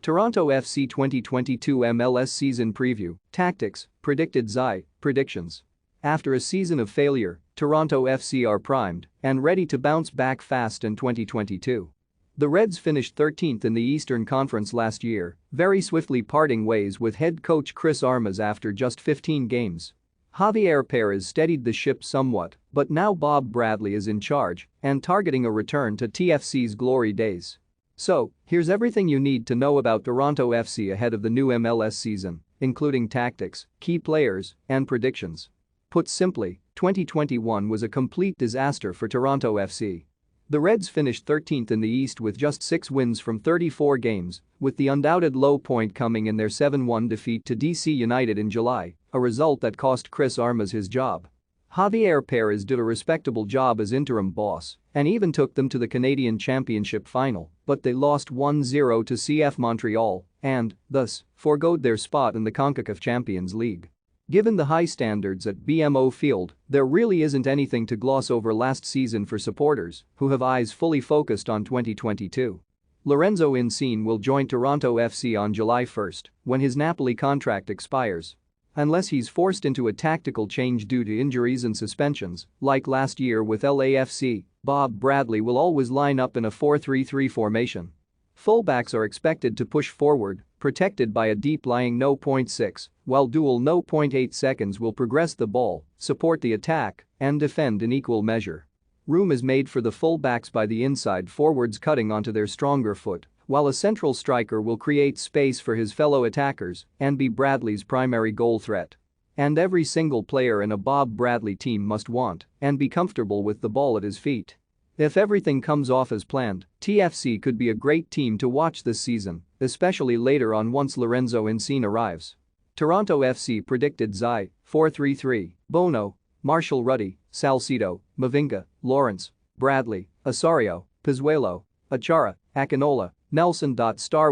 Toronto FC 2022 MLS season preview, tactics, predicted XI, predictions. After a season of failure, Toronto FC are primed and ready to bounce back fast in 2022. The Reds finished 13th in the Eastern Conference last year, very swiftly parting ways with head coach Chris Armas after just 15 games. Javier Perez steadied the ship somewhat, but now Bob Bradley is in charge and targeting a return to TFC's glory days. So, here's everything you need to know about Toronto FC ahead of the new MLS season, including tactics, key players, and predictions. Put simply, 2021 was a complete disaster for Toronto FC. The Reds finished 13th in the East with just 6 wins from 34 games, with the undoubted low point coming in their 7-1 defeat to DC United in July, a result that cost Chris Armas his job. Javier Perez did a respectable job as interim boss and even took them to the Canadian Championship final, but they lost 1-0 to CF Montreal and, thus, forgoed their spot in the CONCACAF Champions League. Given the high standards at BMO Field, there really isn't anything to gloss over last season for supporters who have eyes fully focused on 2022. Lorenzo Insigne will join Toronto FC on July 1 when his Napoli contract expires. Unless he's forced into a tactical change due to injuries and suspensions, like last year with LAFC, Bob Bradley will always line up in a 4-3-3 formation. Fullbacks are expected to push forward, protected by a deep-lying no. 0.6, while dual no. 0.8 seconds will progress the ball, support the attack, and defend in equal measure. Room is made for the fullbacks by the inside forwards cutting onto their stronger foot, while a central striker will create space for his fellow attackers and be Bradley's primary goal threat. And every single player in a Bob Bradley team must want and be comfortable with the ball at his feet. If everything comes off as planned, TFC could be a great team to watch this season, especially later on once Lorenzo Insigne arrives. Toronto FC predicted XI, 4-3-3, Bono, Marshall Ruddy, Salcido, Mavinga, Lawrence, Bradley, Osorio, Pizzuelo, Achara, Akinola, Nelson.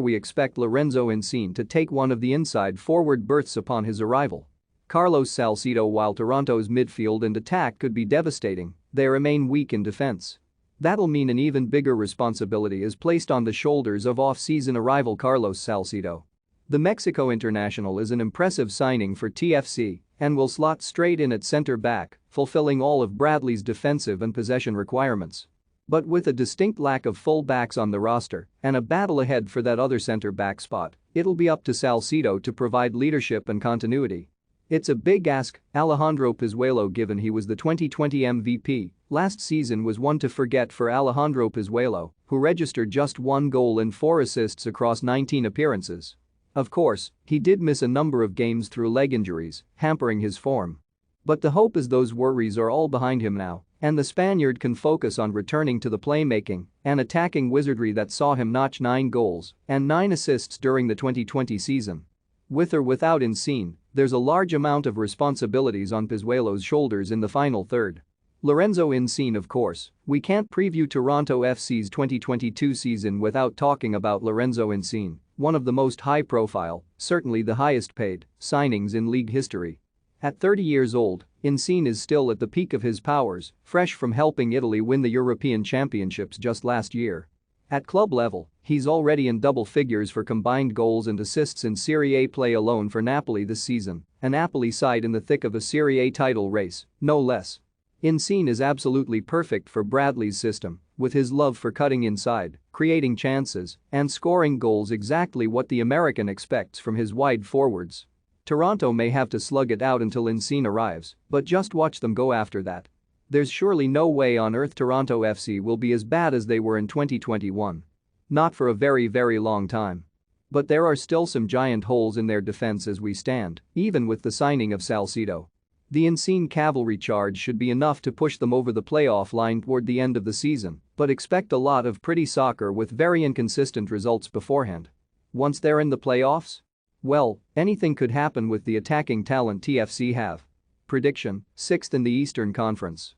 We expect Lorenzo Insigne to take one of the inside forward berths upon his arrival. Carlos Salcido. While Toronto's midfield and attack could be devastating, they remain weak in defense. That'll mean an even bigger responsibility is placed on the shoulders of off-season arrival Carlos Salcido. The Mexico international is an impressive signing for TFC and will slot straight in at center-back, fulfilling all of Bradley's defensive and possession requirements. But with a distinct lack of full-backs on the roster and a battle ahead for that other center-back spot, it'll be up to Salcido to provide leadership and continuity. It's a big ask. Alejandro Pizzuelo, given he was the 2020 MVP, last season was one to forget for Alejandro Pizzuelo, who registered just 1 goal and 4 assists across 19 appearances. Of course, he did miss a number of games through leg injuries, hampering his form. But the hope is those worries are all behind him now, and the Spaniard can focus on returning to the playmaking and attacking wizardry that saw him notch 9 goals and 9 assists during the 2020 season. With or without Insigne, there's a large amount of responsibilities on Pizzuelo's shoulders in the final third. Lorenzo Insigne, of course. We can't preview Toronto FC's 2022 season without talking about Lorenzo Insigne, one of the most high-profile, certainly the highest-paid, signings in league history. At 30 years old, Insigne is still at the peak of his powers, fresh from helping Italy win the European Championships just last year. At club level, he's already in double figures for combined goals and assists in Serie A play alone for Napoli this season, a Napoli side in the thick of a Serie A title race, no less. Insigne is absolutely perfect for Bradley's system, with his love for cutting inside, creating chances, and scoring goals, exactly what the American expects from his wide forwards. Toronto may have to slug it out until Insigne arrives, but just watch them go after that. There's surely no way on earth Toronto FC will be as bad as they were in 2021. Not for a very, very long time. But there are still some giant holes in their defense as we stand, even with the signing of Salcido. The Insigne cavalry charge should be enough to push them over the playoff line toward the end of the season, but expect a lot of pretty soccer with very inconsistent results beforehand. Once they're in the playoffs? Well, anything could happen with the attacking talent TFC have. Prediction: 6th in the Eastern Conference.